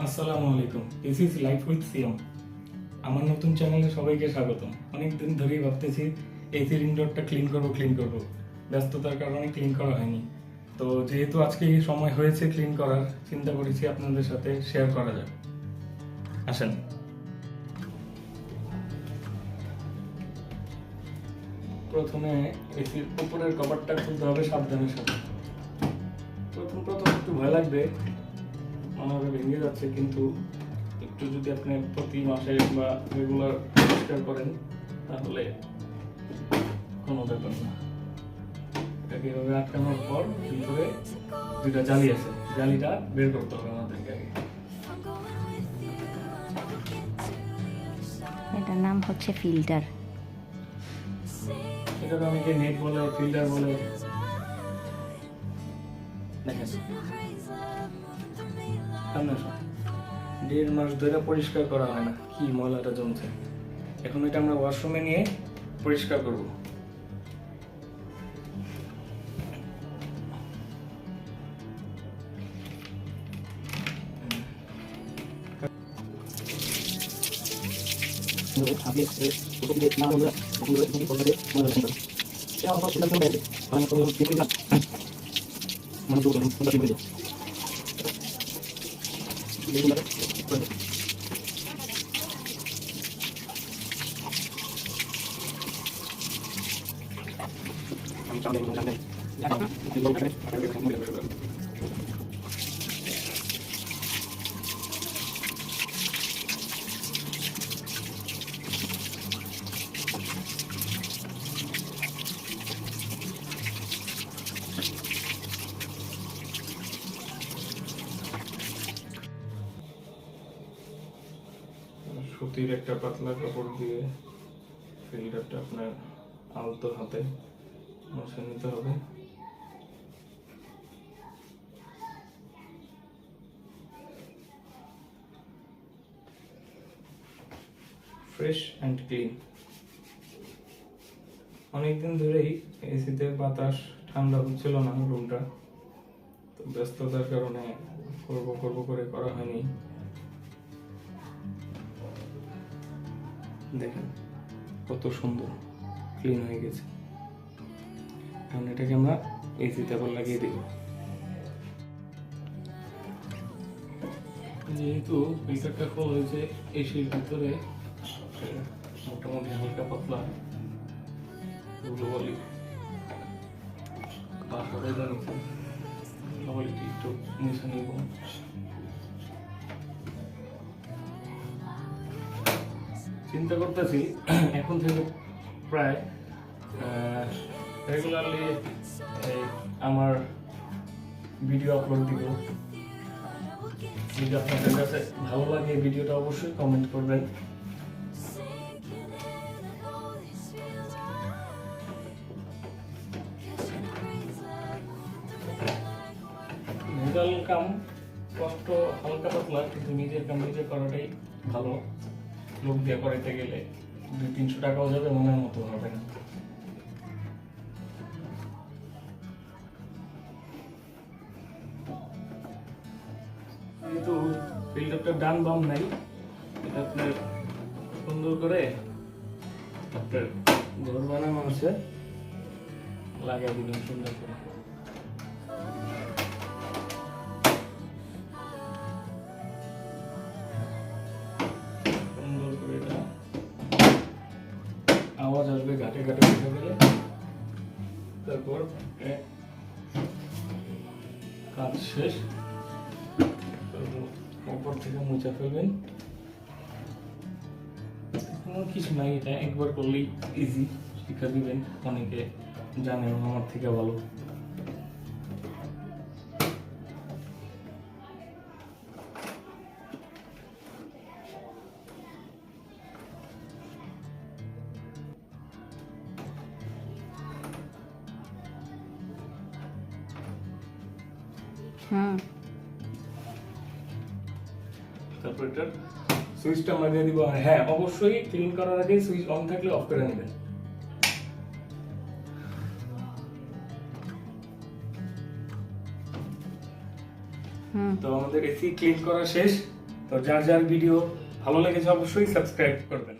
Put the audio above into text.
আসসালামু আলাইকুম, this is life with সিয়াম। আমার নতুন চ্যানেলে সবাইকে স্বাগতম। অনেকদিন ধরেই ভাবতেছি এসির ইনডোরটা ক্লিন করব। ব্যস্ততার কারণে ক্লিন করা হয়নি। তো যেহেতু আজকে এই সময় হয়েছে ক্লিন করার, চিন্তা করেছি আপনাদের সাথে শেয়ার করা যাক। আসেন। প্রথমে এসির উপরের কভারটা খুলতে হবে সাবধানের সাথে। প্রথম একটু ভয় লাগবে, মনে হবে ভেঙে যাচ্ছে, কিন্তু একটু যদি আপনি প্রতি মাসে বা রেগুলার পরিষ্কার করেন তাহলে কোনো ব্যাপার না। এটাকে এভাবে আটকানোর পর ভিতরে দুইটা জালি আছে, জালিটা বের করতে হবে আমাদেরকে আগে। এটার নাম হচ্ছে ফিল্টার। এটাকে অনেকে নেট বলে, ফিল্টার বলে। দেখেন সামনে আসো। 1.5 মাস ধরে পরিষ্কার করা হয় না, কি ময়লাটা জমছে। এখন এটা আমরা ওয়াশরুমে নিয়ে পরিষ্কার করব। সুতির একটা পাতলা কাপড় দিয়ে ফিল্টারটা আপনার আলতো হাতে মুছে নিতে হবে। Fresh and clean. অনেকদিন ধরেই এসিতে বাতাস ঠান্ডা হচ্ছিল না রুমটা, তো ব্যস্ততার কারণে করব করে করা হয়নি। দেখেন কত সুন্দর ক্লিন হয়ে গেছে। এখন এটাকে আমরা এসিতে আবার লাগিয়ে দিব। যেহেতু ফিল্টারটা খোলা হয়েছে, এসির ভিতরে মোটামুটি হালকা পাতলা বলি একটু মুছে নিব। চিন্তা করতেছি এখন থেকে প্রায় রেগুলারলি আমার ভিডিও আপলোড দিব। যদি আপনাদের কাছে ভালো লাগে ভিডিওটা অবশ্যই কমেন্ট করবেন। ভেজাল কাম কষ্ট হালকা পাতলা, কিন্তু নিজের কাম নিজে করাটাই ভালো। লোক দিয়ে করাইতে গেলে 200-300 টাকাও যাবে, মনের মতো হবে না। যেহেতু ফিল্টারটা ডান বাম নাই, এটা আপনার সুন্দর করে আপনার ঘর বানানো আছে, লাগিয়ে দিবেন সুন্দর করে। আওয়াজ আসবে ঘাটে ঘাটে উঠে গেলে, তারপর কাজ শেষ, উপর থেকে মুছে ফেলবেন। কোনো কিছু নাই, এটা একবার করলেই ইজি, শিখা দিবেন। অনেকে জানে আমার থেকে ভালো। তারপর এটার সুইচটা মারিয়ে দিব। আর হ্যাঁ, অবশ্যই ক্লিন করার আগে সুইচ অন থাকলে অফ করে নেবেন। তো আমাদের এসি ক্লিন করা শেষ। তো যার যার ভিডিও ভালো লেগেছে অবশ্যই সাবস্ক্রাইব করবেন।